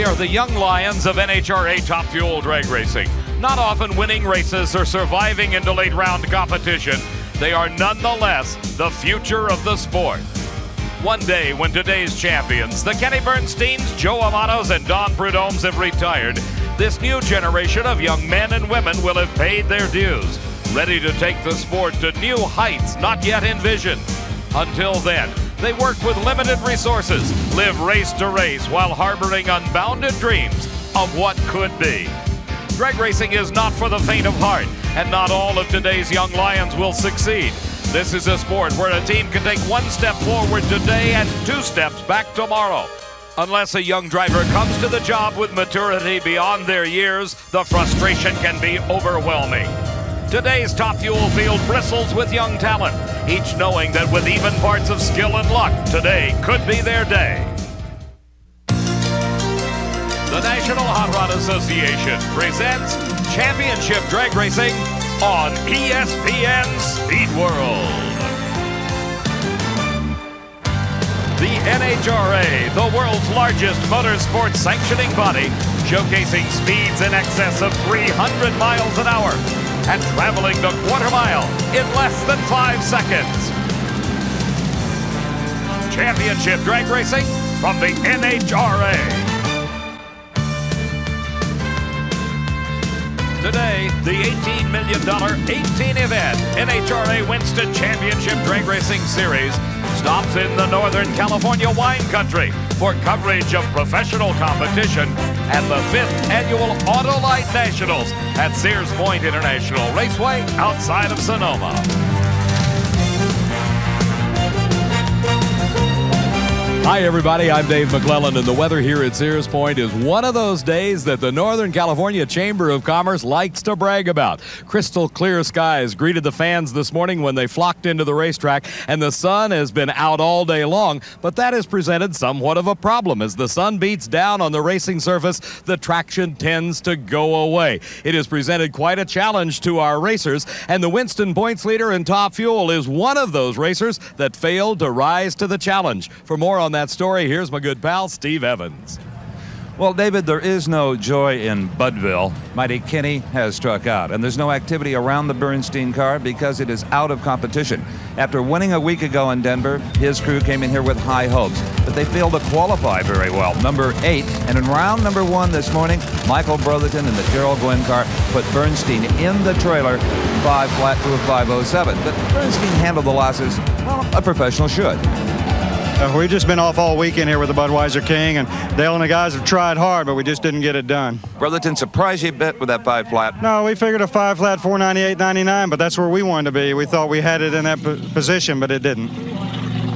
They are the young lions of NHRA Top Fuel drag racing. Not often winning races or surviving into late round competition, they are nonetheless the future of the sport. One day when today's champions, the Kenny Bernsteins, Joe Amatos, and Don Prudhommes have retired, this new generation of young men and women will have paid their dues, ready to take the sport to new heights not yet envisioned. Until then, they work with limited resources, live race to race while harboring unbounded dreams of what could be. Drag racing is not for the faint of heart, and not all of today's young lions will succeed. This is a sport where a team can take one step forward today and 2 steps back tomorrow. Unless a young driver comes to the job with maturity beyond their years, the frustration can be overwhelming. Today's Top Fuel field bristles with young talent, each knowing that with even parts of skill and luck, today could be their day. The National Hot Rod Association presents Championship Drag Racing on ESPN Speed World. The NHRA, the world's largest motorsports sanctioning body, showcasing speeds in excess of 300 miles an hour and traveling the quarter mile in less than 5 seconds. Championship Drag Racing from the NHRA. Today, the $18 million 18 event NHRA Winston Championship Drag Racing Series stops in the Northern California wine country for coverage of professional competition at the 5th annual Autolite Nationals at Sears Point International Raceway outside of Sonoma. Hi everybody, I'm Dave McClellan, and the weather here at Sears Point is one of those days that the Northern California Chamber of Commerce likes to brag about. Crystal clear skies greeted the fans this morning when they flocked into the racetrack, and the sun has been out all day long, but that has presented somewhat of a problem. As the sun beats down on the racing surface, the traction tends to go away. It has presented quite a challenge to our racers, and the Winston points leader in Top Fuel is one of those racers that failed to rise to the challenge. For more on that story, here's my good pal, Steve Evans. Well, David, there is no joy in Budville. Mighty Kenny has struck out, and there's no activity around the Bernstein car because it is out of competition. After winning a week ago in Denver, his crew came in here with high hopes, but they failed to qualify very well. Number 8, and in round number 1 this morning, Michael Brotherton and the Gerald Gwynn car put Bernstein in the trailer 5 flat to a 507. But Bernstein handled the losses, well, a professional should. We've just been off all weekend here with the Budweiser King, and Dale and the guys have tried hard, but we just didn't get it done. Brotherton surprised you a bit with that 5 flat. No, we figured a 5 flat 498.99, but that's where we wanted to be. We thought we had it in that position, but it didn't.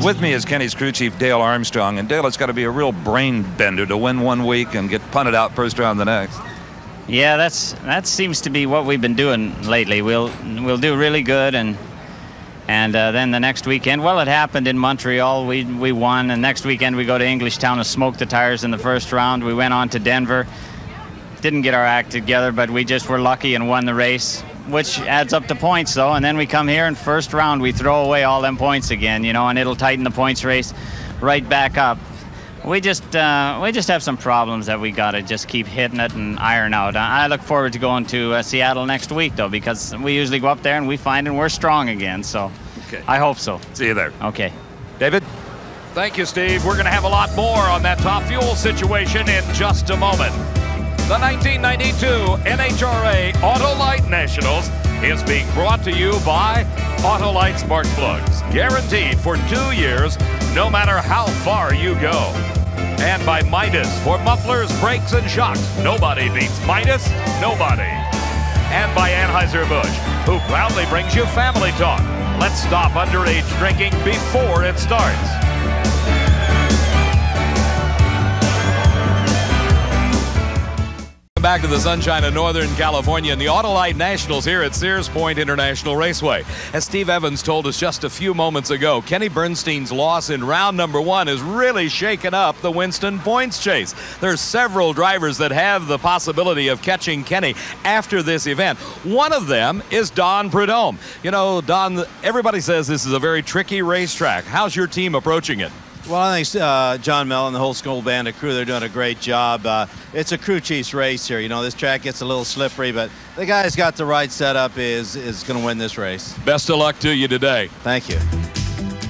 With me is Kenny's crew chief, Dale Armstrong. And Dale, it's got to be a real brain bender to win one week and get punted out first round the next. Yeah, that seems to be what we've been doing lately. We'll do really good, and then the next weekend, well, it happened in Montreal. We won, and next weekend we go to Englishtown and smoke the tires in the first round. We went on to Denver. Didn't get our act together, but we just were lucky and won the race, which adds up to points, though. And then we come here in first round, we throw away all them points again, you know, and it'll tighten the points race right back up. We just have some problems that we got to just keep hitting it and iron out. I look forward to going to Seattle next week, though, because we usually go up there and we find and we're strong again. So Okay. I hope so. See you there. Okay. David? Thank you, Steve. We're going to have a lot more on that Top Fuel situation in just a moment. The 1992 NHRA Autolite Nationals is being brought to you by Autolite Spark Plugs, guaranteed for 2 years, no matter how far you go. And by Midas for mufflers, brakes, and shocks. Nobody beats Midas, nobody. And by Anheuser-Busch, who proudly brings you Family Talk. Let's stop underage drinking before it starts. Back to the sunshine of Northern California and the Autolite Nationals here at Sears Point International Raceway. As Steve Evans told us just a few moments ago, Kenny Bernstein's loss in round number 1 has really shaken up the Winston points chase. There's several drivers that have the possibility of catching Kenny after this event. One of them is Don Prudhomme. You know, Don, everybody says this is a very tricky racetrack. How's your team approaching it? Well, I think John Mellon and the whole school band of crew, they're doing a great job. It's a crew chief's race here. You know, this track gets a little slippery, but the guy who's got the right setup is going to win this race. Best of luck to you today. Thank you.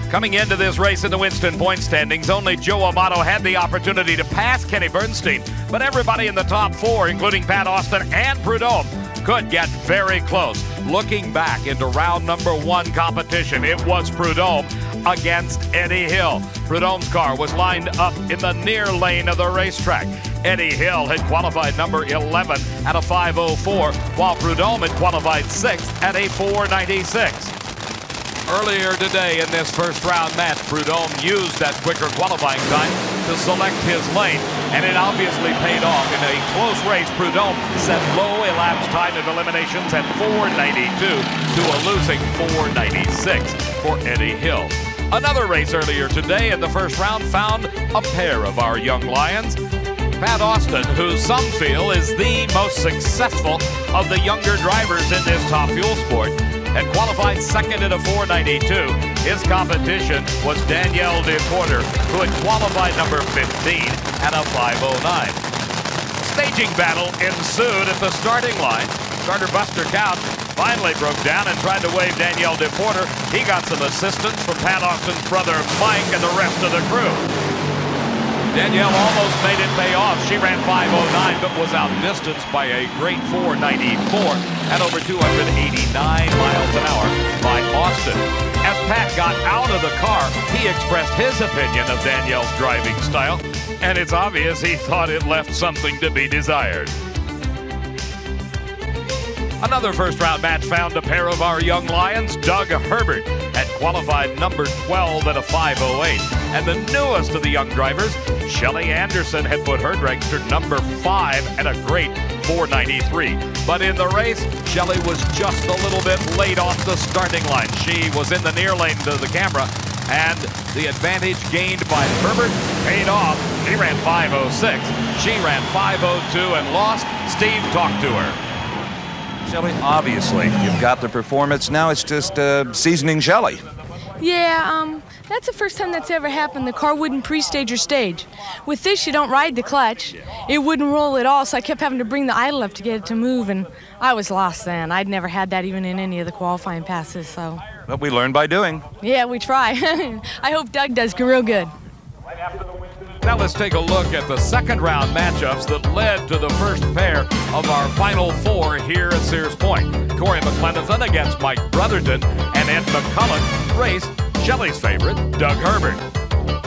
Coming into this race in the Winston point standings, only Joe Amato had the opportunity to pass Kenny Bernstein, but everybody in the top 4, including Pat Austin and Prudhomme, could get very close. Looking back into round number 1 competition, it was Prudhomme against Eddie Hill. Prudhomme's car was lined up in the near lane of the racetrack. Eddie Hill had qualified number 11 at a 5:04, while Prudhomme had qualified 6th at a 4:96. Earlier today in this first round match, Prudhomme used that quicker qualifying time to select his lane, and it obviously paid off. In a close race, Prudhomme set low elapsed time of eliminations at 4:92 to a losing 4:96 for Eddie Hill. Another race earlier today in the first round found a pair of our young lions. Pat Austin, who some feel is the most successful of the younger drivers in this top fuel sport, had qualified 2nd at a 4:92. His competition was Danielle DePorter, who had qualified number 15 at a 5:09. Staging battle ensued at the starting line. Starter Buster Couch finally broke down and tried to wave Danielle DePorter. He got some assistance from Pat Austin's brother Mike and the rest of the crew. Danielle almost made it pay off. She ran 5:09 but was outdistanced by a great 4:94 at over 289 miles an hour by Austin. As Pat got out of the car, he expressed his opinion of Danielle's driving style, and it's obvious he thought it left something to be desired. Another first-round match found a pair of our young lions. Doug Herbert had qualified number 12 at a 5:08. And the newest of the young drivers, Shelly Anderson, had put her dragster number 5 at a great 4:93. But in the race, Shelly was just a little bit late off the starting line. She was in the near lane to the camera, and the advantage gained by Herbert paid off. He ran 5:06. She ran 5:02 and lost. Steve talked to her. Shelly, obviously, you've got the performance. Now it's just seasoning Shelly. Yeah, that's the first time that's ever happened. The car wouldn't pre-stage or stage. With this, you don't ride the clutch. It wouldn't roll at all, so I kept having to bring the idle up to get it to move, and I was lost then. I'd never had that even in any of the qualifying passes, so. But we learn by doing. Yeah, we try. I hope Doug does real good. Now let's take a look at the second round matchups that led to the first pair of our final 4 here at Sears Point. Corey McLenathan against Mike Brotherton, and Ed McCulloch raced Shelly's favorite, Doug Herbert.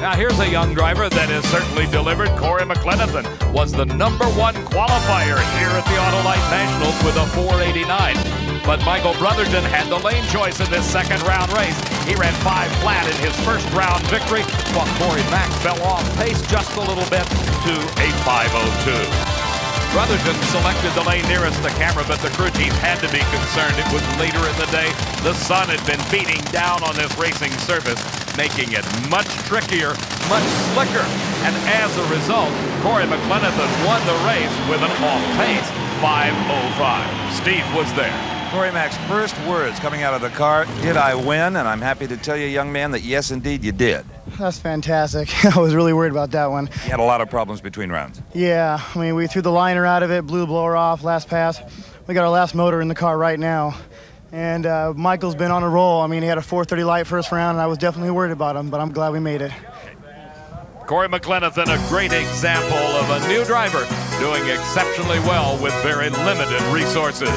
Now here's a young driver that has certainly delivered. Corey McLenathan was the number 1 qualifier here at the Autolite Nationals with a 4:89. But Michael Brotherton had the lane choice in this second round race. He ran 5 flat in his first round victory, while Corey Mack fell off pace just a little bit to a 5:02. Brotherton selected the lane nearest the camera, but the crew chief had to be concerned. It was later in the day. The sun had been beating down on this racing surface, making it much trickier, much slicker. And as a result, Corey McLenathan won the race with an off-pace 5:05. Steve was there. Corey Mack's first words coming out of the car, did I win? And I'm happy to tell you, young man, that yes, indeed, you did. That's fantastic. I was really worried about that one. You had a lot of problems between rounds. Yeah, I mean, we threw the liner out of it, blew the blower off last pass. We got our last motor in the car right now. And Michael's been on a roll. I mean, he had a 4:30 light first round, and I was definitely worried about him, but I'm glad we made it. Corey McLenathan, a great example of a new driver doing exceptionally well with very limited resources.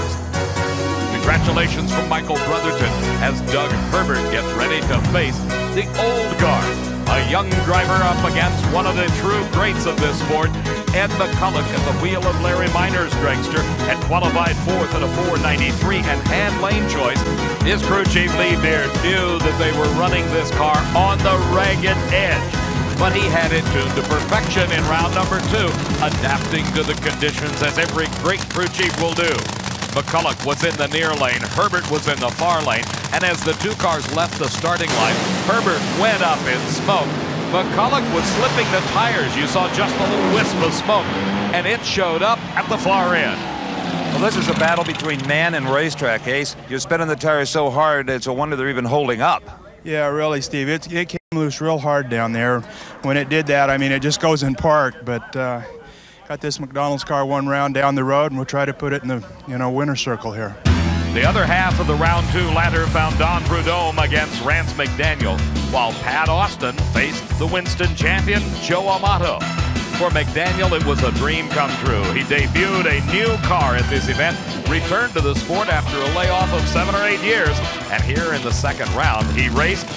Congratulations from Michael Brotherton as Doug Herbert gets ready to face the old guard. A young driver up against one of the true greats of this sport. Ed McCulloch at the wheel of Larry Minor's dragster had qualified 4th at a 4:93 and had lane choice. His crew chief Lee Beard knew that they were running this car on the ragged edge, but he had it tuned to perfection in round number 2, adapting to the conditions as every great crew chief will do. McCulloch was in the near lane, Herbert was in the far lane, and as the 2 cars left the starting line, Herbert went up in smoke. McCulloch was slipping the tires. You saw just a little wisp of smoke, and it showed up at the far end. Well, this is a battle between man and racetrack, Ace. You're spinning the tires so hard, it's a wonder they're even holding up. Yeah, really, Steve. It Loose real hard down there. When it did that, I mean, it just goes in park. But got this McDonald's car one round down the road, and we'll try to put it in the winner circle here. The other half of the round 2 ladder found Don Prudhomme against Rance McDaniel, while Pat Austin faced the Winston champion Joe Amato. For McDaniel, it was a dream come true. He debuted a new car at this event, returned to the sport after a layoff of 7 or 8 years, and here in the second round, he raced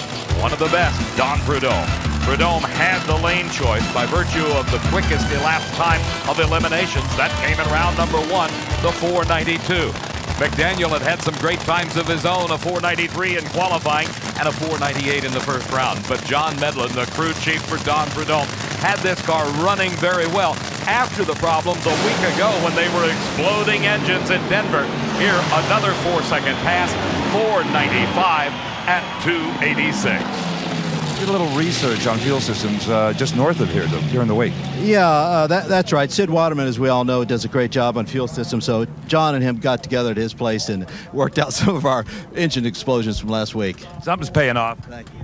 one of the best, Don Prudhomme. Prudhomme had the lane choice by virtue of the quickest elapsed time of eliminations. That came in round number 1, the 492. McDaniel had some great times of his own, a 493 in qualifying and a 498 in the first round. But John Medlin, the crew chief for Don Prudhomme, had this car running very well after the problems a week ago when they were exploding engines in Denver. Here, another 4-second pass, 495 at 286. Did a little research on fuel systems just north of here during the week. Yeah, that's right. Sid Waterman, as we all know, does a great job on fuel systems. So John and him got together at his place and worked out some of our engine explosions from last week. Something's paying off. Thank you.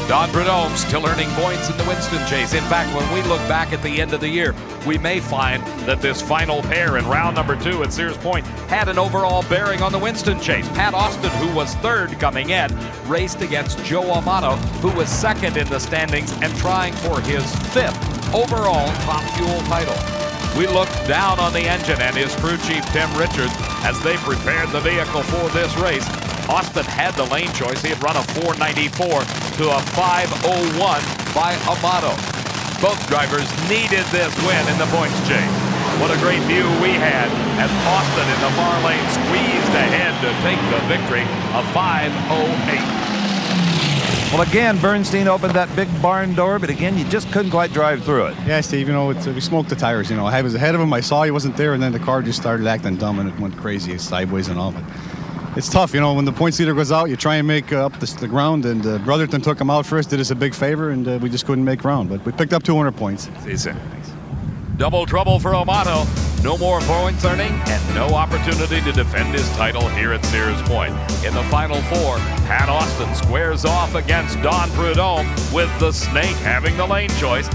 Don Prudhomme still earning points in the Winston chase. In fact, when we look back at the end of the year, we may find that this final pair in round number 2 at Sears Point had an overall bearing on the Winston chase. Pat Austin, who was 3rd coming in, raced against Joe Amato, who was 2nd in the standings and trying for his 5th overall top fuel title. We looked down on the engine and his crew chief, Tim Richards, as they prepared the vehicle for this race. Austin had the lane choice. He had run a 494 to a 501 by Amato. Both drivers needed this win in the points chase. What a great view we had as Austin in the far lane squeezed ahead to take the victory, a 508. Well, again, Bernstein opened that big barn door, but again, you just couldn't quite drive through it. Yeah, Steve, we smoked the tires. I was ahead of him. I saw he wasn't there, and then the car just started acting dumb, and it went crazy, sideways and all. But it's tough, when the points leader goes out, you try and make up the ground, and Brotherton took him out first, did us a big favor, and we just couldn't make ground. But we picked up 200 points. See you soon. Double trouble for Amato. No more points earning and no opportunity to defend his title here at Sears Point. In the final 4, Pat Austin squares off against Don Prudhomme with the Snake having the lane choice.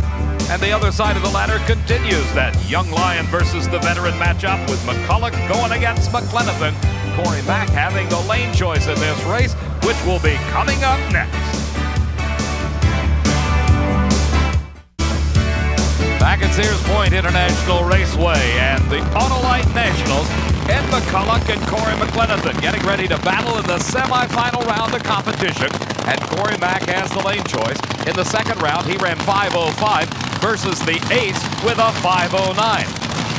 And the other side of the ladder continues that young lion versus the veteran matchup with McCulloch going against McLenathan. Corey Mack having the lane choice in this race, which will be coming up next. Back at Sears Point International Raceway and the Autolite Nationals, Ed McCulloch and Corey McLenathan getting ready to battle in the semifinal round of competition. And Corey Mack has the lane choice. In the second round, he ran 505 versus the ace with a 509.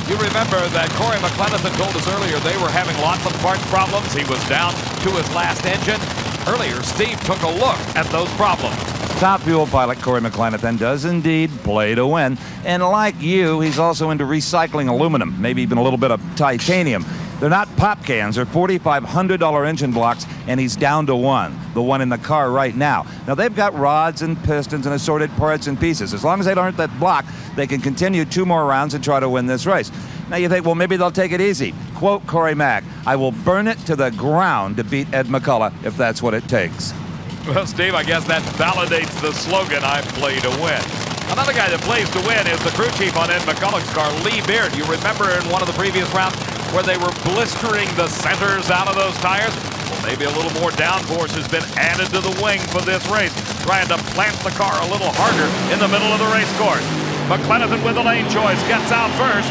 You remember that Corey McLenathan told us earlier they were having lots of parts problems. He was down to his last engine. Earlier, Steve took a look at those problems. Top fuel pilot Corey McLenathan does indeed play to win. And like you, he's also into recycling aluminum, maybe even a little bit of titanium. They're not pop cans, they're $4,500 engine blocks, and he's down to one, the one in the car right now. Now, they've got rods and pistons and assorted parts and pieces. As long as they don't hit that block, they can continue 2 more rounds and try to win this race. Now, you think, well, maybe they'll take it easy. Quote Corey Mack, "I will burn it to the ground to beat Ed McCulloch if that's what it takes." Well, Steve, I guess that validates the slogan, "I play to win." Another guy that plays to win is the crew chief on Ed McCulloch's car, Lee Beard. You remember in one of the previous rounds where they were blistering the centers out of those tires? Well, maybe a little more downforce has been added to the wing for this race, trying to plant the car a little harder in the middle of the race course. McLenathan with the lane choice gets out first,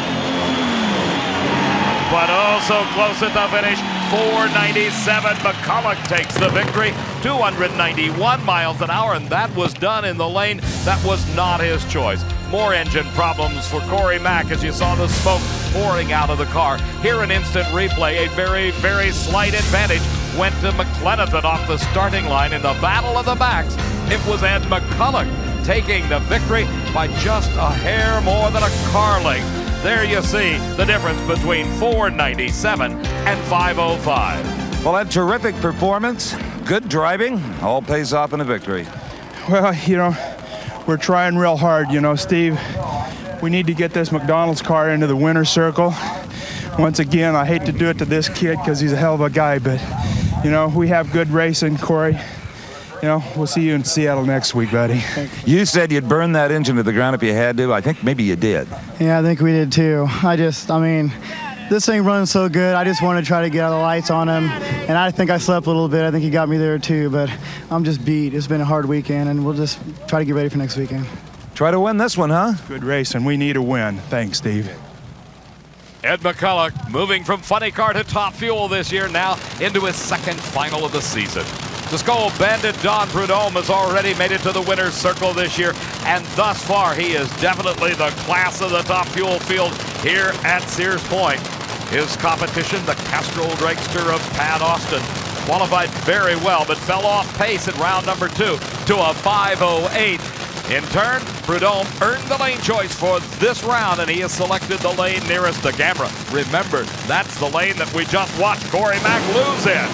but also close at the finish. 497. McCulloch takes the victory. 291 miles an hour, and that was done in the lane. That was not his choice. More engine problems for Corey Mack as you saw the smoke pouring out of the car. Here an instant replay. A very, very slight advantage went to McLenathan off the starting line in the battle of the backs. It was Ed McCulloch taking the victory by just a hair more than a car length. There you see the difference between 497 and 505. Well, a terrific performance, good driving, all pays off in a victory. Well, we're trying real hard, Steve. We need to get this McDonald's car into the winner's circle. Once again, I hate to do it to this kid because he's a hell of a guy, but, we have good racing, Corey. we'll see you in Seattle next week, buddy. You said you'd burn that engine to the ground if you had to. I think maybe you did. Yeah, I think we did too. I mean, this thing runs so good. I just want to try to get all the lights on him. And I think I slept a little bit. I think he got me there too, but I'm just beat. It's been a hard weekend, and we'll just try to get ready for next weekend. Try to win this one, huh? Good race, and we need a win. Thanks, Steve. Ed McCulloch moving from funny car to Top Fuel this year, now into his second final of the season. The Skull Bandit Don Prudhomme has already made it to the winner's circle this year, and thus far he is definitely the class of the Top Fuel field here at Sears Point. His competition, the Castrol Dragster of Pat Austin, qualified very well but fell off pace in round number 2 to a 5:08. In turn, Prudhomme earned the lane choice for this round, and he has selected the lane nearest the camera. Remember, that's the lane that we just watched Corey Mack lose in.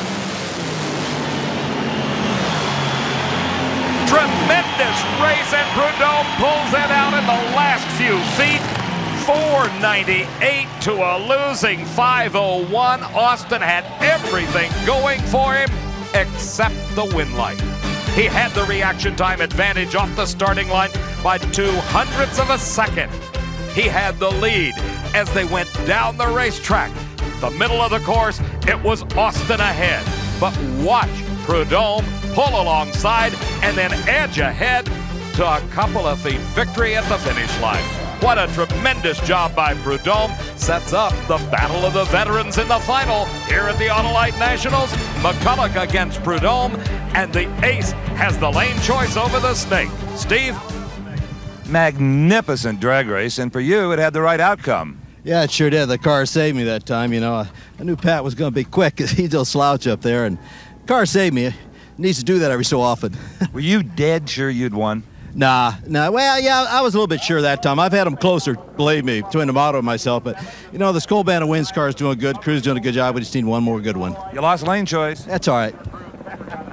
Tremendous race, and Prudhomme pulls it out in the last few feet. 498 to a losing 501. Austin had everything going for him except the win light. He had the reaction time advantage off the starting line by 0.02 of a second. He had the lead as they went down the racetrack. The middle of the course, it was Austin ahead. But watch Prudhomme pull alongside and then edge ahead to a couple of feet victory at the finish line. What a tremendous job by Prudhomme. Sets up the battle of the veterans in the final here at the Autolite Nationals. McCulloch against Prudhomme, and the ace has the lane choice over the snake. Steve? Magnificent drag race, and for you, it had the right outcome. Yeah, it sure did. The car saved me that time. I knew Pat was going to be quick because he's a slouch up there, and the car saved me. It needs to do that every so often. Were you dead sure you'd won? Nah. Well, yeah, I was a little bit sure that time. I've had them closer, believe me, between Amato and myself. But, the Skull Band of Wins car is doing good. Crew's doing a good job. We just need one more good one. You lost lane choice. That's all right.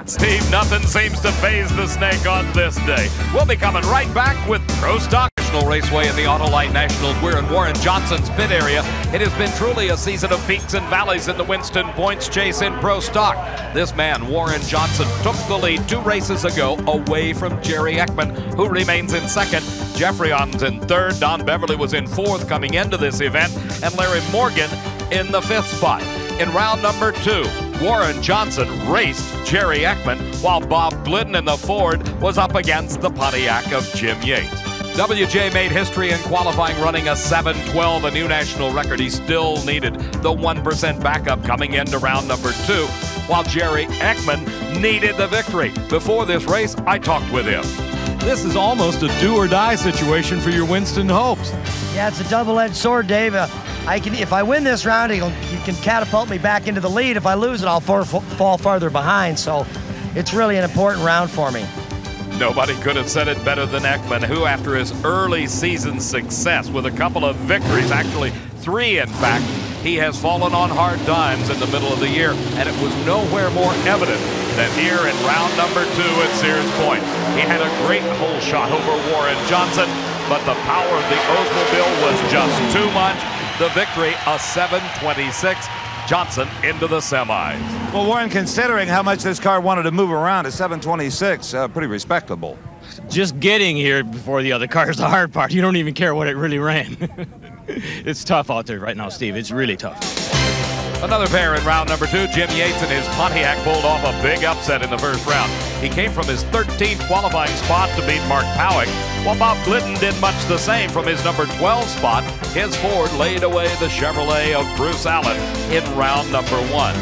Steve, nothing seems to faze the snake on this day. We'll be coming right back with Pro Stock National Raceway in the Autolite Nationals. We're in Warren Johnson's pit area. It has been truly a season of peaks and valleys in the Winston Points chase in Pro Stock. This man, Warren Johnson, took the lead 2 races ago away from Jerry Ekman, who remains in second. Jeffrey On's in third. Don Beverly was in fourth coming into this event, and Larry Morgan in the 5th spot. In round number 2, Warren Johnson raced Jerry Ekman, while Bob Glidden in the Ford was up against the Pontiac of Jim Yates. WJ made history in qualifying, running a 7:12, a new national record. He still needed the 1% backup coming into round number 2, while Jerry Ekman needed the victory. Before this race, I talked with him. This is almost a do-or-die situation for your Winston hopes. Yeah, it's a double-edged sword, Dave. If I win this round, you can catapult me back into the lead. If I lose it, I'll fall farther behind. So it's really an important round for me. Nobody could have said it better than Ekman, who after his early season success with a couple of victories, actually 3 in fact, he has fallen on hard times in the middle of the year, and it was nowhere more evident than here in round number 2 at Sears Point. He had a great hole shot over Warren Johnson, but the power of the Oldsmobile was just too much. The victory, a 7:26. Johnson into the semis. Well, Warren, considering how much this car wanted to move around, a 7:26, pretty respectable. Just getting here before the other car is the hard part. You don't even care what it really ran. It's tough out there right now, Steve. It's really tough. Another pair in round number 2. Jim Yates and his Pontiac pulled off a big upset in the first round. He came from his 13th qualifying spot to beat Mark Powick, while Bob Glidden did much the same from his number 12 spot. His Ford laid away the Chevrolet of Bruce Allen in round number 1.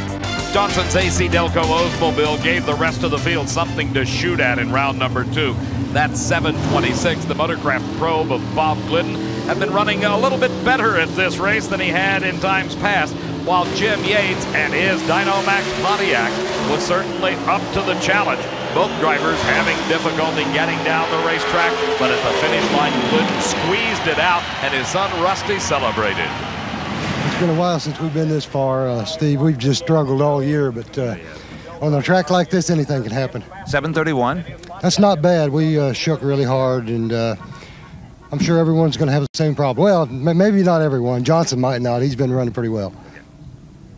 Johnson's AC Delco Oldsmobile gave the rest of the field something to shoot at in round number 2. That 7:26, the Motorcraft Probe of Bob Glidden, had been running a little bit better at this race than he had in times past, while Jim Yates and his Dynomax Pontiac was certainly up to the challenge. Both drivers having difficulty getting down the racetrack, but at the finish line, Glidden squeezed it out, and his son Rusty celebrated. It's been a while since we've been this far, Steve. We've just struggled all year, but on a track like this, anything can happen. 7:31. That's not bad. We shook really hard, and I'm sure everyone's going to have the same problem. Well, maybe not everyone. Johnson might not. He's been running pretty well.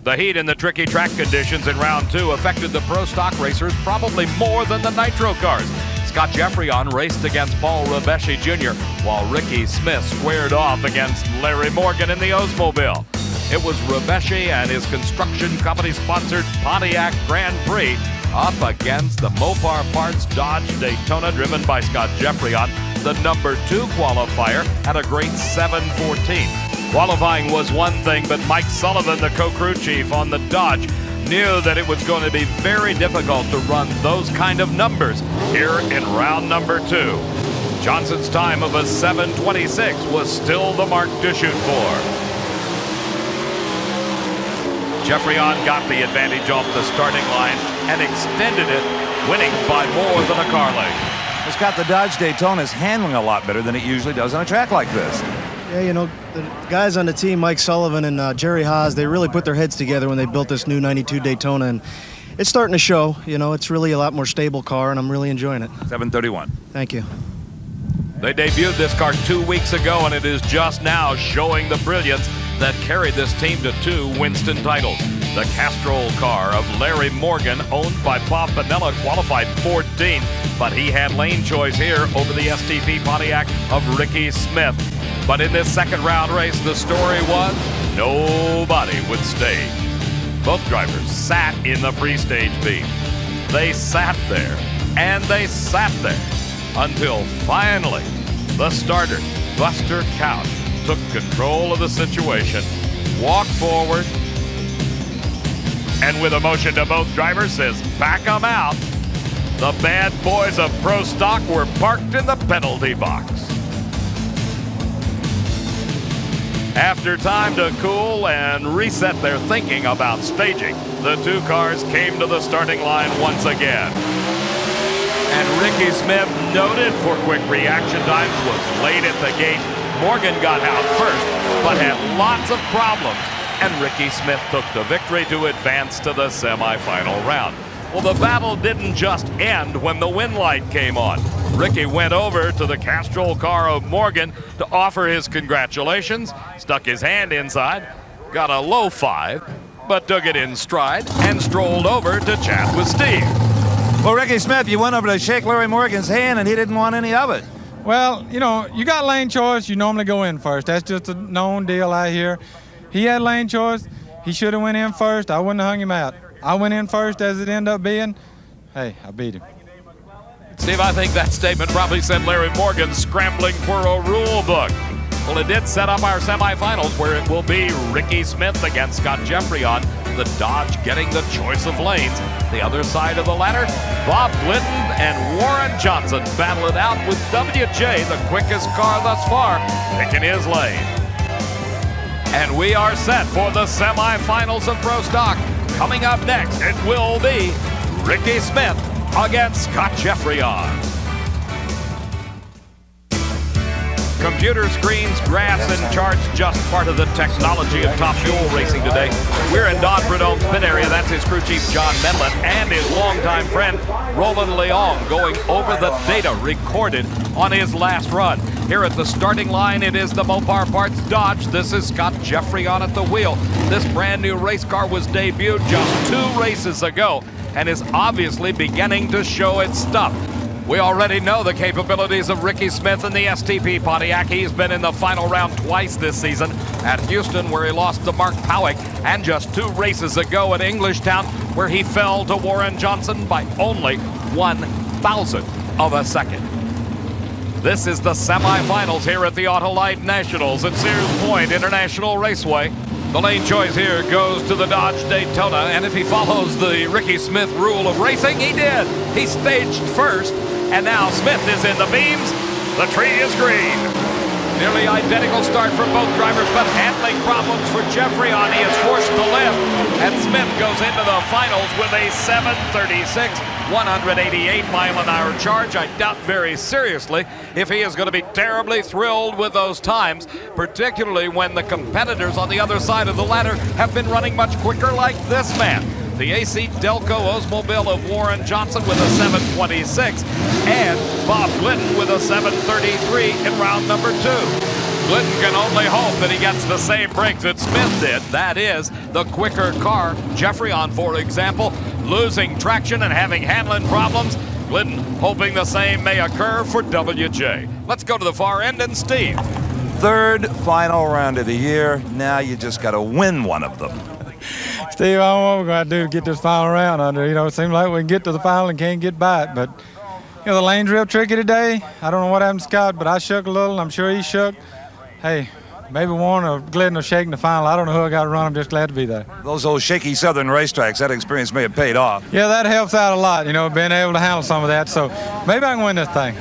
The heat and the tricky track conditions in round 2 affected the pro stock racers probably more than the nitro cars. Scott Jeffreyon raced against Paul Rabeshi Jr., while Ricky Smith squared off against Larry Morgan in the Oldsmobile. It was Rabeshi and his construction company-sponsored Pontiac Grand Prix up against the Mopar Parts Dodge Daytona driven by Scott Jeffreyon, the number 2 qualifier at a great 7:14. Qualifying was one thing, but Mike Sullivan, the co-crew chief on the Dodge, knew that it was going to be very difficult to run those kind of numbers here in round number 2. Johnson's time of a 7:26 was still the mark to shoot for. Jeffreyon got the advantage off the starting line and extended it, winning by more than a car length. Scott, the Dodge Daytona is handling a lot better than it usually does on a track like this. Yeah, you know, the guys on the team, Mike Sullivan and Jerry Haas, they really put their heads together when they built this new 92 Daytona, and it's starting to show. You know, it's really a lot more stable car, and I'm really enjoying it. 7:31. Thank you. They debuted this car 2 weeks ago, and it is just now showing the brilliance that carried this team to 2 Winston titles. The Castrol car of Larry Morgan, owned by Bob Pinella, qualified 14, but he had lane choice here over the STP Pontiac of Ricky Smith. But in this second round race, the story was nobody would stay. Both drivers sat in the pre-stage beam. They sat there, and they sat there, until finally the starter, Buster Couch, took control of the situation, walked forward, and with a motion to both drivers says, back them out. The bad boys of Pro Stock were parked in the penalty box. After time to cool and reset their thinking about staging, the 2 cars came to the starting line once again. And Ricky Smith, noted for quick reaction times, was late at the gate. Morgan got out first, but had lots of problems, and Ricky Smith took the victory to advance to the semifinal round. Well, the battle didn't just end when the win light came on. Ricky went over to the Castrol car of Morgan to offer his congratulations, stuck his hand inside, got a low 5, but took it in stride and strolled over to chat with Steve. Well, Ricky Smith, you went over to shake Larry Morgan's hand, and he didn't want any of it. Well, you know, you got lane choice, you normally go in first. That's just a known deal out here. He had lane choice. He should have went in first. I wouldn't have hung him out. I went in first as it ended up being. Hey, I beat him. Steve, I think that statement probably sent Larry Morgan scrambling for a rule book. Well, it did set up our semifinals, where it will be Ricky Smith against Scott Jeffreyon, the Dodge getting the choice of lanes. The other side of the ladder, Bob Glidden and Warren Johnson battle it out with WJ, the quickest car thus far, picking his lane. And we are set for the semifinals of Pro Stock. Coming up next, it will be Ricky Smith against Scott Jeffreyon. Computer screens, graphs, and charts, just part of the technology of Top Fuel racing today. We're in Don Prudhomme's pit area. That's his crew chief, John Medlin, and his longtime friend, Roland Leong, going over the data recorded on his last run. Here at the starting line, it is the Mopar Parts Dodge. This is Scott Jeffreyon at the wheel. This brand new race car was debuted just 2 races ago and is obviously beginning to show its stuff. We already know the capabilities of Ricky Smith in the STP Pontiac. He's been in the final round twice this season, at Houston, where he lost to Mark Powick, and just 2 races ago at Englishtown, where he fell to Warren Johnson by only 1/1000 of a second. This is the semifinals here at the Autolite Nationals at Sears Point International Raceway. The lane choice here goes to the Dodge Daytona, and if he follows the Ricky Smith rule of racing, he did. He staged first, and now Smith is in the beams. The tree is green. Nearly identical start for both drivers, but handling problems for Jeffreyon. He is forced to lift, and Smith goes into the finals with a 7:36, 188-mile-an-hour charge. I doubt very seriously if he is going to be terribly thrilled with those times, particularly when the competitors on the other side of the ladder have been running much quicker, like this man. The AC Delco Oldsmobile of Warren Johnson with a 7:26, and Bob Glidden with a 7:33 in round number 2. Glidden can only hope that he gets the same break that Smith did. That is, the quicker car. Jeffrey on, for example, losing traction and having handling problems. Glidden hoping the same may occur for WJ. Let's go to the far end and Steve. Third final round of the year. Now you just got to win one of them. Steve, I don't know what we're going to do to get this final round under. You know, it seems like we can get to the final and can't get by it. But, you know, the lane's real tricky today. I don't know what happened to Scott, but I shook a little, and I'm sure he shook. Hey, maybe Warren or Glidden will shake in the final. I don't know who I got to run. I'm just glad to be there. Those old shaky southern racetracks, that experience may have paid off. Yeah, that helps out a lot, you know, being able to handle some of that. So maybe I can win this thing.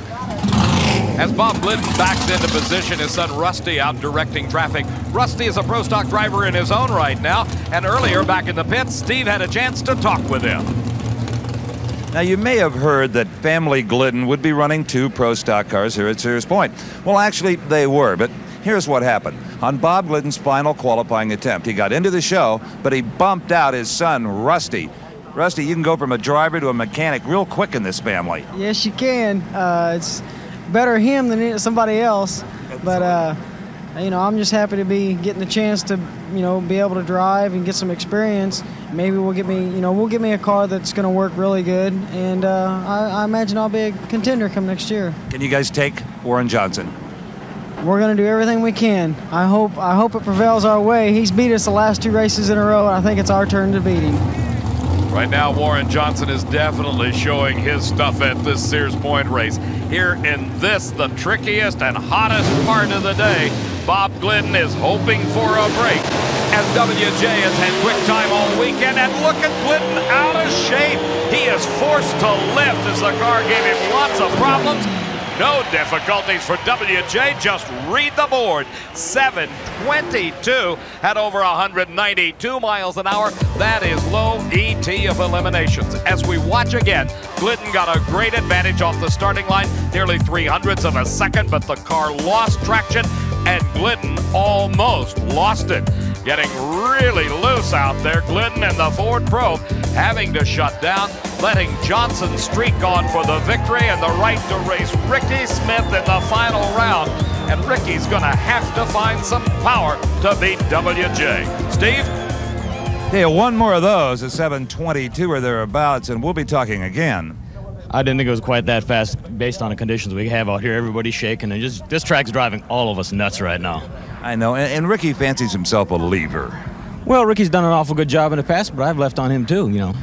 As Bob Glidden backs into position, his son Rusty out directing traffic. Rusty is a pro stock driver in his own right now, and earlier back in the pits, Steve had a chance to talk with him. Now, you may have heard that family Glidden would be running 2 pro stock cars here at Sears Point. Well, actually, they were, but here's what happened. On Bob Glidden's final qualifying attempt, he got into the show, but he bumped out his son, Rusty. Rusty, you can go from a driver to a mechanic real quick in this family. Yes, you can. It's better him than somebody else. But, you know, I'm just happy to be getting the chance to, you know, be able to drive and get some experience. Maybe we'll get me a car that's going to work really good. And I imagine I'll be a contender come next year. Can you guys take Warren Johnson? We're going to do everything we can. I hope it prevails our way. He's beat us the last 2 races in a row, and I think it's our turn to beat him. Right now, Warren Johnson is definitely showing his stuff at this Sears Point race. Here in this, the trickiest and hottest part of the day, Bob Glidden is hoping for a break. As WJ has had quick time all weekend, and look at Glidden out of shape. He is forced to lift as the car gave him lots of problems. No difficulties for WJ, just read the board. 7:22 at over 192 miles an hour. That is low ET of eliminations. As we watch again, Glidden got a great advantage off the starting line, nearly 300ths of a second, but the car lost traction, and Glidden almost lost it. Getting really loose out there, Glidden and the Ford Probe having to shut down, letting Johnson streak on for the victory and the right to race Ricky Smith in the final round. And Ricky's gonna have to find some power to beat WJ. Steve? Yeah, one more of those at 7:22 or thereabouts, and we'll be talking again. I didn't think it was quite that fast based on the conditions we have out here. Everybody's shaking, and just this track's driving all of us nuts right now. I know, and Ricky fancies himself a leaver. Well, Ricky's done an awful good job in the past, but I've left on him too, you know.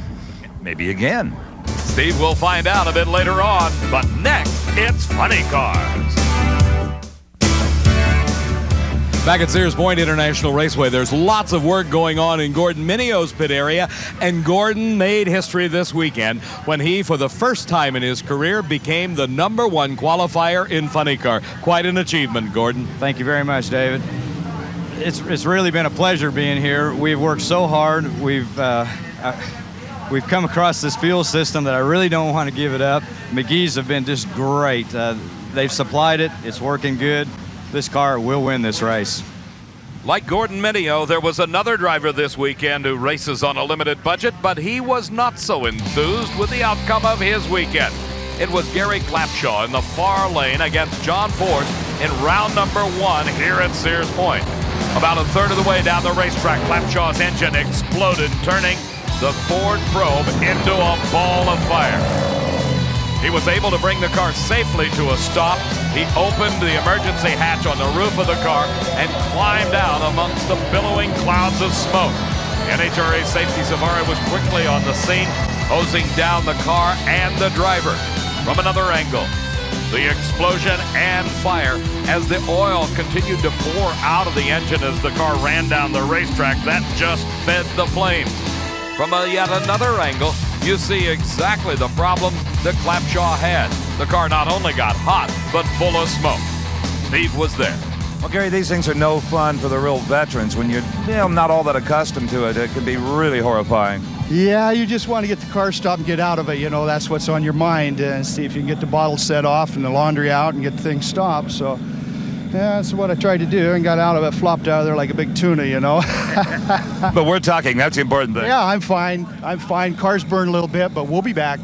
Maybe again. Steve will find out a bit later on, but next, it's Funny Cars. Back at Sears Point International Raceway, there's lots of work going on in Gordon Minio's pit area, and Gordon made history this weekend when he, for the first time in his career, became the #1 qualifier in Funny Car. Quite an achievement, Gordon. Thank you very much, David. It's really been a pleasure being here. We've worked so hard. We've come across this fuel system that I really don't want to give it up. McGee's have been just great. They've supplied it. It's working good. This car will win this race. Like Gordon Minio, there was another driver this weekend who races on a limited budget, but he was not so enthused with the outcome of his weekend. It was Gary Clapshaw in the far lane against John Force in round number 1 here at Sears Point. About a third of the way down the racetrack, Clapshaw's engine exploded, turning the Ford Probe into a ball of fire. He was able to bring the car safely to a stop. He opened the emergency hatch on the roof of the car and climbed out amongst the billowing clouds of smoke. NHRA Safety Safari was quickly on the scene, hosing down the car and the driver. From another angle, the explosion and fire as the oil continued to pour out of the engine as the car ran down the racetrack. That just fed the flames. From yet another angle, you see exactly the problem that Clapshaw had. The car not only got hot, but full of smoke. Steve was there. Well, Gary, these things are no fun for the real veterans. When you're not all that accustomed to it, it can be really horrifying. Yeah, you just want to get the car stopped and get out of it. You know, that's what's on your mind. And see if you can get the bottle set off and the laundry out and get things stopped. So, yeah, that's what I tried to do and got out of it, flopped out of there like a big tuna, you know. But we're talking. That's the important thing. Yeah, I'm fine. I'm fine. Cars burn a little bit, but we'll be back.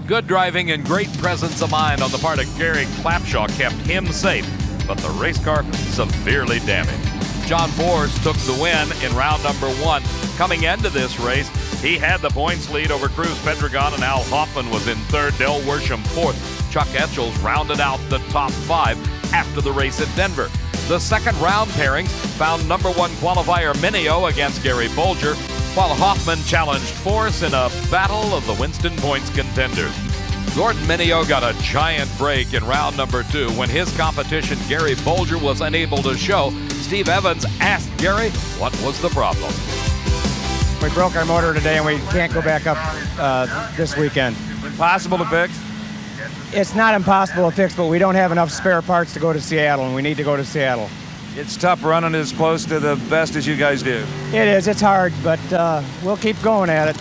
Good driving and great presence of mind on the part of Gary Clapshaw kept him safe but the race car severely damaged. John Force took the win in round number 1. Coming into this race, he had the points lead over Cruz Pedregon, and Al Hoffman was in third, Dale Worsham fourth. Chuck Etchells rounded out the top 5 after the race at Denver. The second round pairings found number 1 qualifier Mineo against Gary Bolger, while Hoffman challenged Force in a battle of the Winston Points contenders. Gordon Mineo got a giant break in round number 2 when his competition, Gary Bolger, was unable to show. Steve Evans asked Gary what was the problem. We broke our motor today and we can't go back up this weekend. Possible to fix? It's not impossible to fix, but we don't have enough spare parts to go to Seattle, and we need to go to Seattle. It's tough running as close to the best as you guys do. It is. It's hard, but we'll keep going at it.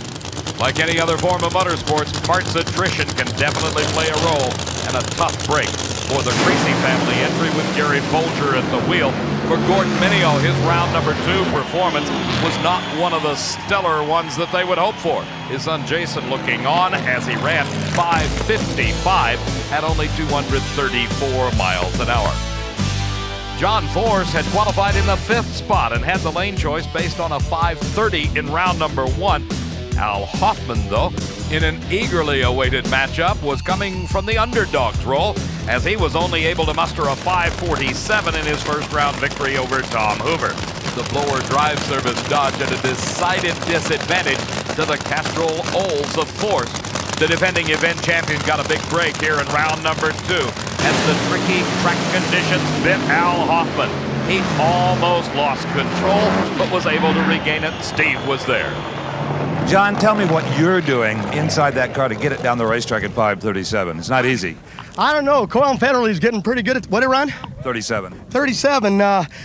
Like any other form of motorsports, parts attrition can definitely play a role, and a tough break for the Creasy family entry with Gary Bolger at the wheel. For Gordon Mineo, his round number 2 performance was not one of the stellar ones that they would hope for. His son Jason looking on as he ran 5:55 at only 234 miles an hour. John Force had qualified in the 5th spot and had the lane choice based on a 5:30 in round number 1. Al Hoffman, though, in an eagerly awaited matchup, was coming from the underdog's role as he was only able to muster a 5:47 in his first round victory over Tom Hoover. The blower drive service Dodge at a decided disadvantage to the Castrol Olds of Force. The defending event champion got a big break here in round number 2 as the tricky track conditions bit Al Hoffman. He almost lost control, but was able to regain it. Steve was there. John, tell me what you're doing inside that car to get it down the racetrack at 5:37. It's not easy. I don't know. Coyle Federally's getting pretty good at what it run? 37. 37.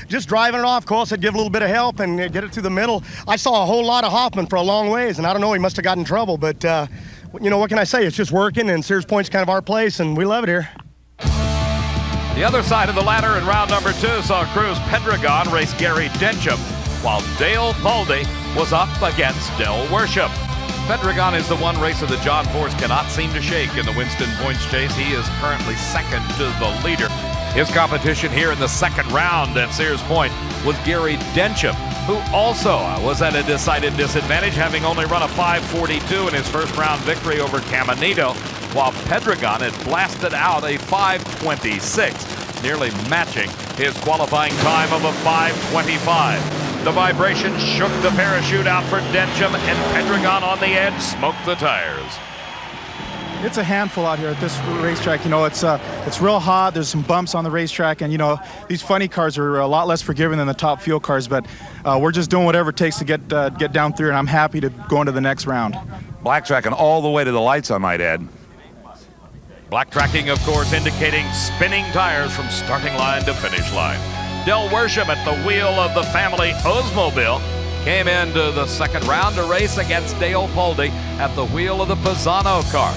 Just driving it off. Coyle said give a little bit of help and get it through the middle. I saw a whole lot of Hoffman for a long ways, and I don't know, he must have gotten in trouble, but you know, what can I say? It's just working, and Sears Point's kind of our place, and we love it here. The other side of the ladder in round number 2 saw Cruz Pedregon race Gary Densham, while Dale Poldy was up against Del Worsham. Pedregon is the one racer that John Force cannot seem to shake in the Winston Points chase. He is currently second to the leader. His competition here in the second round at Sears Point was Gary Densham, who also was at a decided disadvantage, having only run a 5:42 in his first round victory over Caminito, while Pedregon had blasted out a 5:26, nearly matching his qualifying time of a 5:25. The vibration shook the parachute out for Densham, and Pedregon on the edge smoked the tires. It's a handful out here at this racetrack. You know, it's real hot. There's some bumps on the racetrack, and you know, these funny cars are a lot less forgiving than the top fuel cars. But we're just doing whatever it takes to get down through, and I'm happy to go into the next round. Black tracking all the way to the lights, I might add. Black tracking, of course, indicating spinning tires from starting line to finish line. Del Worsham at the wheel of the family Oldsmobile came into the second round to race against Dale Poldy at the wheel of the Pisano car.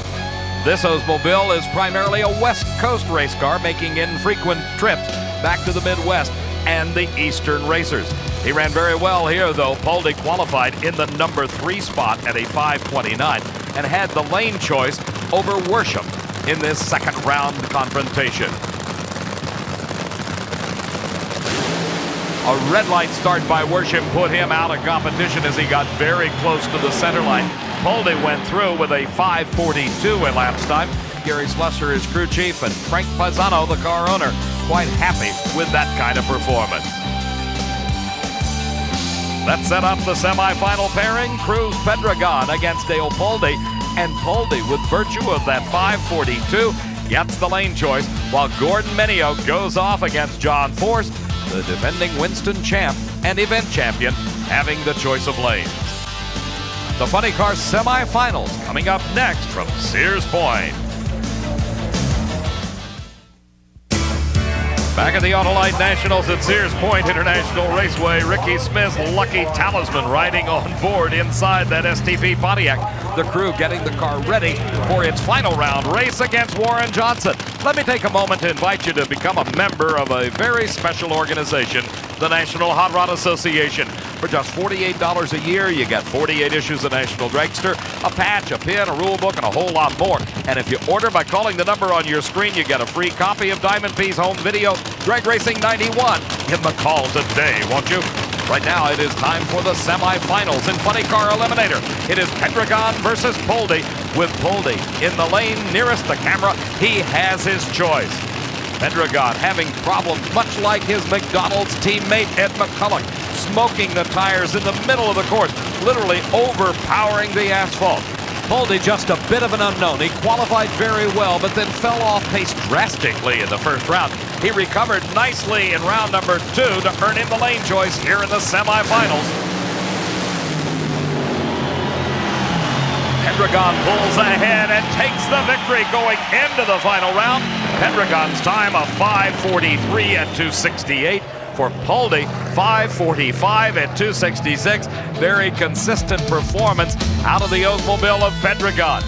This Oldsmobile is primarily a West Coast race car, making infrequent trips back to the Midwest and the Eastern racers. He ran very well here, though. Poldy qualified in the number 3 spot at a 5:29 and had the lane choice over Worsham in this second round confrontation. A red light start by Worsham put him out of competition as he got very close to the center line. Poldy went through with a 5:42 elapsed time. Gary Slusser is crew chief, and Frank Pisano, the car owner, quite happy with that kind of performance. That set up the semifinal pairing, Cruz Pedregon against Dale Poldy, and Poldy, with virtue of that 5:42, gets the lane choice, while Gordon Mineo goes off against John Force, the defending Winston champ and event champion, having the choice of lanes. The Funny Car semifinals coming up next from Sears Point. Back at the Autolite Nationals at Sears Point International Raceway, Ricky Smith's lucky talisman riding on board inside that STP Pontiac. The crew getting the car ready for its final round race against Warren Johnson. Let me take a moment to invite you to become a member of a very special organization, the National Hot Rod Association. For just $48 a year, you get 48 issues of National Dragster, a patch, a pin, a rule book, and a whole lot more. And if you order by calling the number on your screen, you get a free copy of Diamond P's home video, Drag Racing 91. Give them a call today, won't you? Right now, it is time for the semifinals in Funny Car Eliminator. It is Pendragon versus Poldy. With Poldy in the lane nearest the camera, he has his choice. Pendragon having problems much like his McDonald's teammate Ed McCulloch, smoking the tires in the middle of the course, literally overpowering the asphalt. Poldy just a bit of an unknown. He qualified very well, but then fell off pace drastically in the first round. He recovered nicely in round number 2 to earn him the lane choice here in the semifinals. Pendragon pulls ahead and takes the victory going into the final round. Pendragon's time of 5:43 at 2:68. For Poldy, 5:45 at 2:66. Very consistent performance out of the Oldsmobile of Pendragon.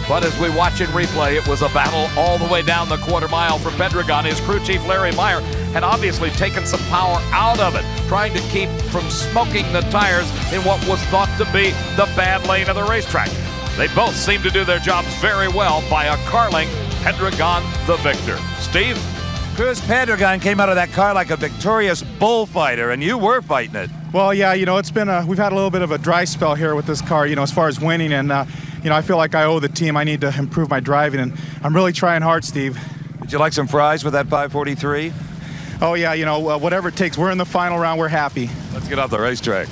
But as we watch in replay, it was a battle all the way down the quarter mile for Pendragon. His crew chief, Larry Meyer, had obviously taken some power out of it, trying to keep from smoking the tires in what was thought to be the bad lane of the racetrack. They both seemed to do their jobs very well by a Carling. Pendragon the victor. Steve? Cruz Pendragon came out of that car like a victorious bullfighter, and you were fighting it. Well, yeah, you know, it's been we've had a little bit of a dry spell here with this car, you know, as far as winning, and you know, I feel like I owe the team. I need to improve my driving, and I'm really trying hard, Steve. Would you like some fries with that 5:43? Oh yeah, you know, whatever it takes. We're in the final round. We're happy. Let's get off the racetrack.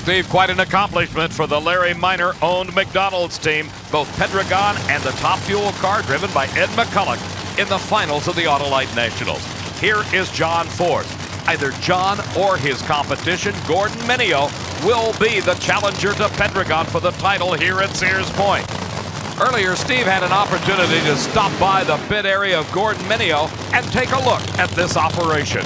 Steve, quite an accomplishment for the Larry Miner-owned McDonald's team. Both Pendragon and the top fuel car driven by Ed McCulloch in the finals of the Autolite Nationals. Here is John Force. Either John or his competition, Gordon Mineo, will be the challenger to Pendragon for the title here at Sears Point. Earlier, Steve had an opportunity to stop by the pit area of Gordon Mineo and take a look at this operation.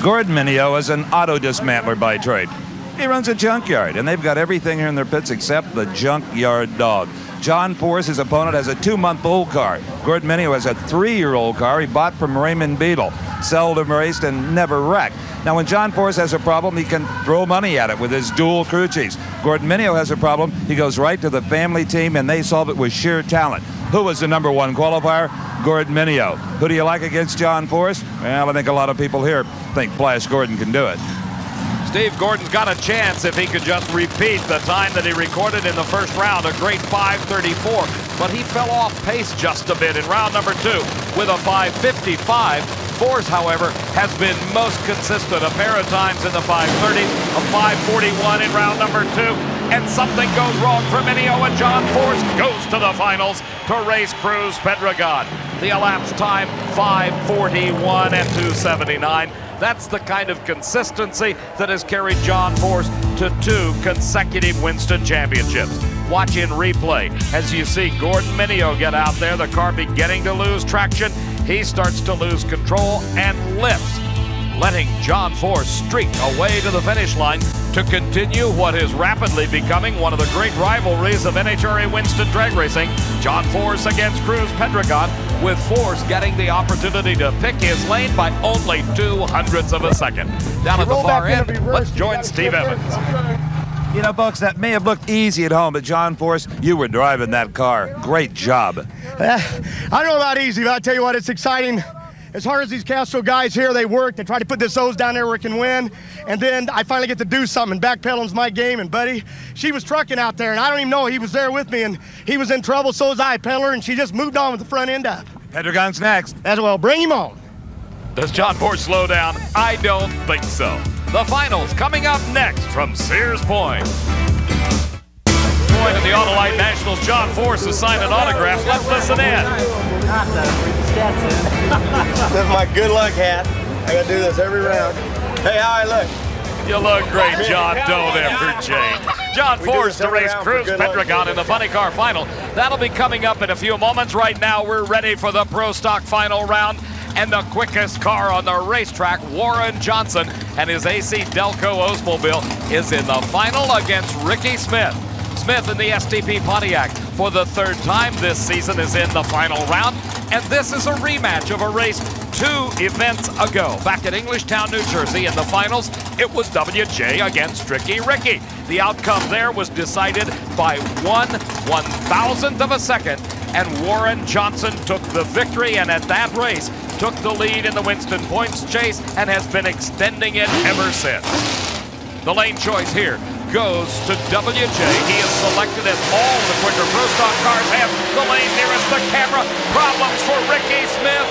Gordon Mineo is an auto dismantler by trade. He runs a junkyard, and they've got everything here in their pits except the junkyard dog. John Force, his opponent, has a 2-month-old car. Gordon Mineo has a 3-year-old car he bought from Raymond Beadle. Seldom raced and never wrecked. Now, when John Force has a problem, he can throw money at it with his dual crew chiefs. Gordon Mineo has a problem, he goes right to the family team, and they solve it with sheer talent. Who was the #1 qualifier? Gordon Mineo. Who do you like against John Force? Well, I think a lot of people here think Flash Gordon can do it. Steve, Gordon's got a chance if he could just repeat the time that he recorded in the first round, a great 5:34. But he fell off pace just a bit in round number 2 with a 5:55. Force, however, has been most consistent. A pair of times in the 5:30, a 5:41 in round number 2. And something goes wrong for Mineo, and John Force goes to the finals to race Cruz Pendragon. The elapsed time, 5:41 at 2:79. That's the kind of consistency that has carried John Force to 2 consecutive Winston championships. Watch in replay as you see Gordon Mineo get out there, the car beginning to lose traction. He starts to lose control and lifts, letting John Force streak away to the finish line to continue what is rapidly becoming one of the great rivalries of NHRA Winston drag racing. John Force against Cruz Pendragon, with Force getting the opportunity to pick his lane by only 0.02 of a second. Down at the far end, let's join Steve Evans. You know, folks, that may have looked easy at home, but John Force, you were driving that car. Great job. I don't know about easy, but I tell you what, it's exciting. As hard as these Castro guys here, they work. They try to put this O's down there where it can win. And then I finally get to do something. Backpedaling's my game. And, buddy, she was trucking out there, and I don't even know. He was there with me, and he was in trouble. So was I, peddler, and she just moved on with the front end up. Pendragon's next. As well, bring him on. Does John Force slow down? I don't think so. The finals coming up next from Sears Point. Point of the Autolite Nationals, John Force has signed an autograph. Let's listen in. This is my good luck hat. I gotta do this every round. Hey, how I look? You look great, John. Don't ever change. John Force to race Cruz Pendragon in the Funny Car Final. That'll be coming up in a few moments. Right now, we're ready for the Pro Stock Final round. And the quickest car on the racetrack, Warren Johnson, and his AC Delco Oldsmobile is in the final against Ricky Smith. Smith in the STP Pontiac for the 3rd time this season is in the final round. And this is a rematch of a race 2 events ago, back at Englishtown, New Jersey, in the finals, it was WJ against Tricky Ricky. The outcome there was decided by 1/1000th of a second, and Warren Johnson took the victory, and at that race took the lead in the Winston points chase and has been extending it ever since. The lane choice here goes to WJ. He is selected as all the quicker Pro Stock cars have the lane nearest the camera. Problems for Ricky Smith.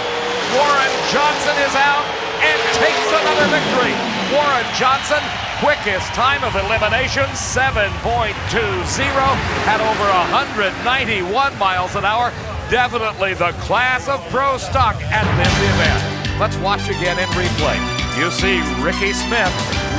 Warren Johnson is out and takes another victory. Warren Johnson, quickest time of elimination, 7.20, had over 191 miles an hour. Definitely the class of Pro Stock at this event. Let's watch again in replay. You see Ricky Smith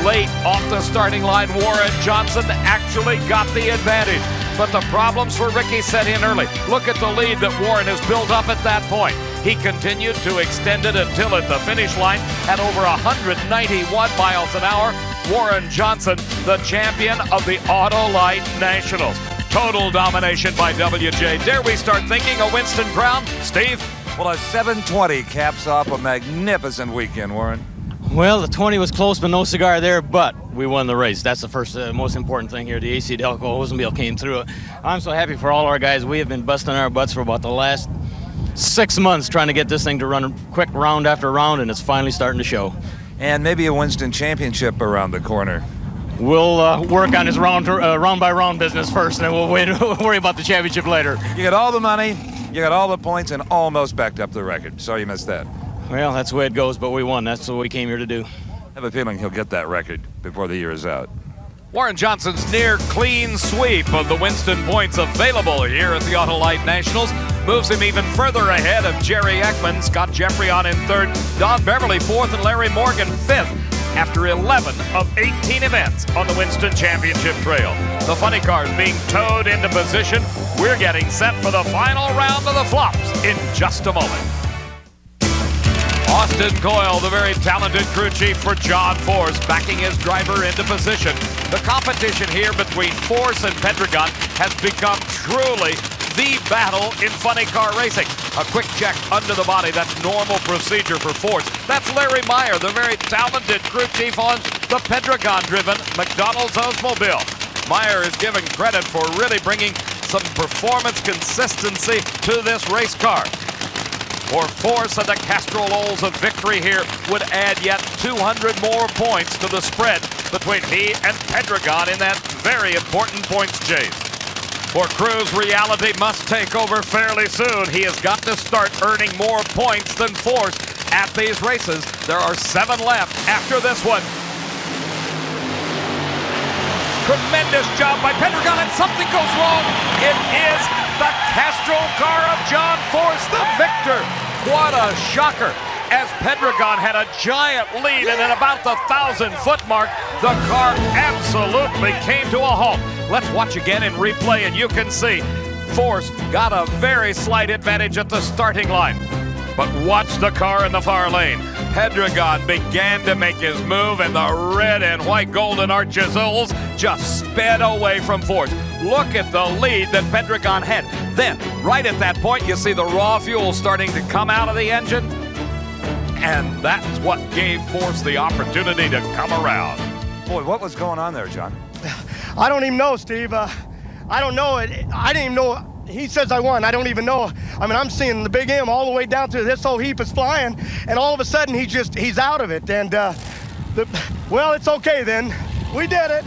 late off the starting line. Warren Johnson actually got the advantage, but the problems for Ricky set in early. Look at the lead that Warren has built up at that point. He continued to extend it until at the finish line at over 191 miles an hour. Warren Johnson, the champion of the Autolite Nationals. Total domination by WJ. Dare we start thinking a Winston Crown? Steve? Well, a 720 caps off a magnificent weekend, Warren. Well, the 20 was close, but no cigar there, but we won the race. That's the first, most important thing here. The AC Delco Oldsmobile came through it. I'm so happy for all our guys. We have been busting our butts for about the last 6 months trying to get this thing to run quick round after round, and it's finally starting to show. And maybe a Winston championship around the corner. We'll work on his round by round business first, and then we'll worry about the championship later. You got all the money, you got all the points, and almost backed up the record. Sorry you missed that. Well, that's the way it goes, but we won. That's what we came here to do. I have a feeling he'll get that record before the year is out. Warren Johnson's near clean sweep of the Winston points available here at the Autolite Nationals moves him even further ahead of Jerry Ekman, Scott Jeffrey on in third, Don Beverly fourth, and Larry Morgan fifth after 11 of 18 events on the Winston Championship Trail. The funny cars being towed into position. We're getting set for the final round of the flops in just a moment. Austin Coyle, the very talented crew chief for John Force, backing his driver into position. The competition here between Force and Pedregon has become truly the battle in funny car racing. A quick check under the body, that's normal procedure for Force. That's Larry Meyer, the very talented crew chief on the Pedregon-driven McDonald's Oldsmobile. Meyer is given credit for really bringing some performance consistency to this race car. For Force and the Castrol Olds, a victory here would add yet 200 more points to the spread between he and Pedregon in that very important points chase. For Cruz, reality must take over fairly soon. He has got to start earning more points than Force at these races. There are 7 left after this one. Tremendous job by Pedregon, and something goes wrong. It is the Castrol car of John Force, the victor. What a shocker. As Pedregon had a giant lead, and at about the 1,000-foot mark, the car absolutely came to a halt. Let's watch again in replay, and you can see Force got a very slight advantage at the starting line. But watch the car in the far lane. Pedregon began to make his move, and the red and white golden arches Olds just sped away from Force. Look at the lead that Pedregon had. Then, right at that point, you see the raw fuel starting to come out of the engine, and that's what gave Force the opportunity to come around. Boy, what was going on there, John? I don't even know, Steve. I don't know. I didn't even know. He says I won. I don't even know. I mean, I'm seeing the big M all the way down to this whole heap is flying, and all of a sudden he's out of it. And well, it's okay then. We did it.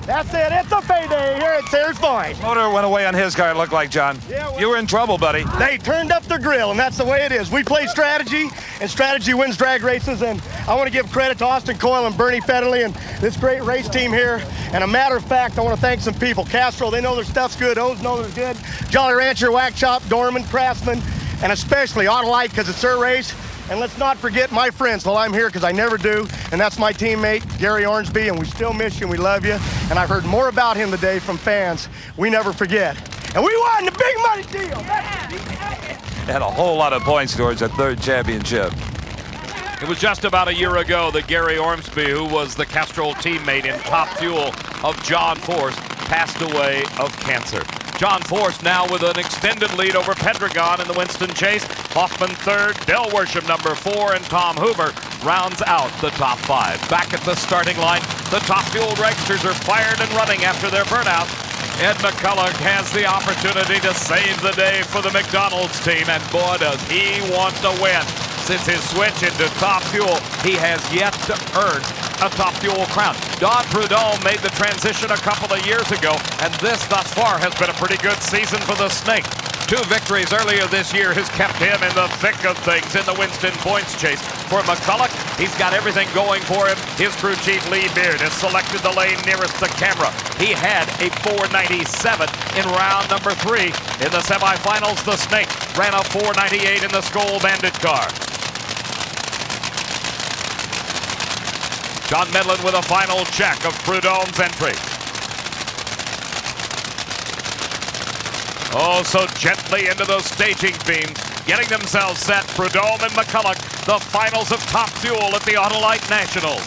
That's it. It's a payday here at Sears Point. Motor went away on his car, it looked like, John. Yeah, well, you were in trouble, buddy. They turned up the grill, and that's the way it is. We play strategy, and strategy wins drag races. And I want to give credit to Austin Coyle and Bernie Federley and this great race team here. And a matter of fact, I want to thank some people. Castrol, they know their stuff's good. O's know they're good. Jolly Rancher, Whack Shop, Dorman, Craftsman, and especially Autolite, because it's their race. And let's not forget my friends while I'm here, because I never do, and that's my teammate, Gary Ornsby, and we still miss you and we love you. And I've heard more about him today from fans. We never forget. And we won the big money deal. And a whole lot of points towards a third championship. It was just about a year ago that Gary Ormsby, who was the Castrol teammate in Top Fuel of John Force, passed away of cancer. John Force now with an extended lead over Pedregon in the Winston Chase. Hoffman third, Del Worsham number 4, and Tom Hoover rounds out the top 5. Back at the starting line, the top fuel dragsters are fired and running after their burnout. Ed McCulloch has the opportunity to save the day for the McDonald's team, and boy, does he want to win. Since his switch into Top Fuel, he has yet to earn a Top Fuel crown. Don Prudhomme made the transition a couple of years ago, and this thus far has been a pretty good season for the Snake. 2 victories earlier this year has kept him in the thick of things in the Winston points chase. For McCulloch, he's got everything going for him. His crew chief, Lee Beard, has selected the lane nearest the camera. He had a 497 in round number 3. In the semifinals, the Snake ran a 498 in the Skoal Bandit car. John Medlin with a final check of Prudhomme's entry. Oh, so gently into those staging beams, getting themselves set. Prudhomme and McCulloch, the finals of Top Fuel at the Autolite Nationals.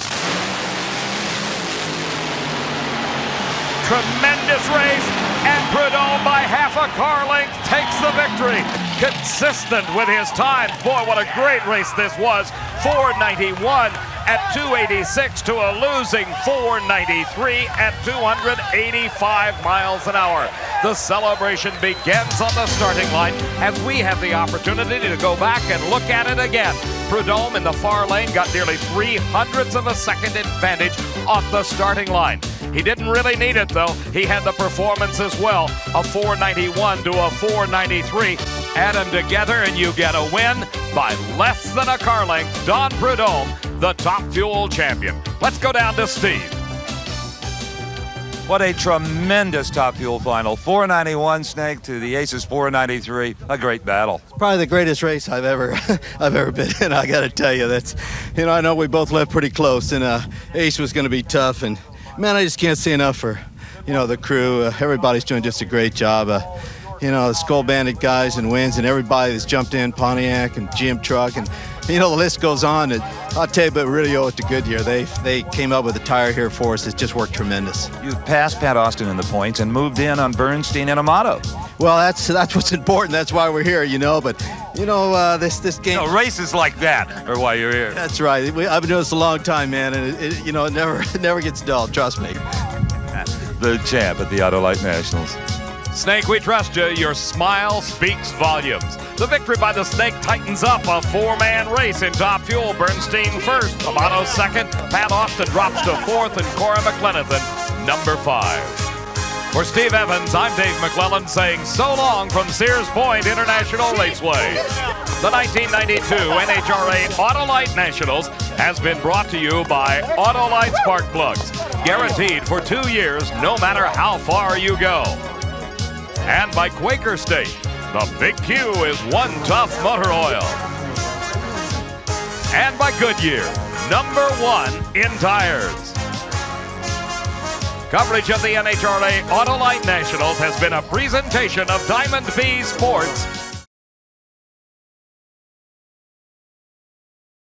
Tremendous race, and Prudhomme by half a car length takes the victory. Consistent with his time. Boy, what a great race this was. 491 at 286 to a losing 493 at 285 miles an hour. The celebration begins on the starting line as we have the opportunity to go back and look at it again. Prudhomme in the far lane got nearly 0.03 of a second advantage off the starting line. He didn't really need it, though. He had the performance as well. A 491 to a 493. Add them together and you get a win by less than a car length. Don Prudhomme, the Top Fuel champion. Let's go down to Steve. What a tremendous Top Fuel final. 491 Snake to the Aces 493. A great battle. Probably the greatest race I've ever been in. I got to tell you, that's, I know we both left pretty close, and Ace was going to be tough, and man, I just can't say enough for, the crew. Everybody's doing just a great job. The Skoal Bandit guys and Wins and everybody that's jumped in, Pontiac and GM Truck, and the list goes on. And I'll tell you, but really owe it to Goodyear. They came up with a tire here for us that just worked tremendous. You've passed Pat Austin in the points and moved in on Bernstein and Amato. Well, that's what's important. That's why we're here, But this game. Races like that are why you're here. That's right. I've been doing this a long time, man, and it never gets dull. Trust me. The champ at the Autolite Nationals. Snake, we trust you. Your smile speaks volumes. The victory by the Snake tightens up a 4-man race in Top Fuel. Bernstein first, Amato second, Pat Austin drops to 4th, and Cora McLenathan number 5. For Steve Evans, I'm Dave McClellan saying so long from Sears Point International Raceway. The 1992 NHRA Autolite Nationals has been brought to you by Autolite Spark Plugs. Guaranteed for 2 years, no matter how far you go. And by Quaker State, the Big Q is one tough motor oil. And by Goodyear, number 1 in tires. Coverage of the NHRA Autolite Nationals has been a presentation of Diamond B Sports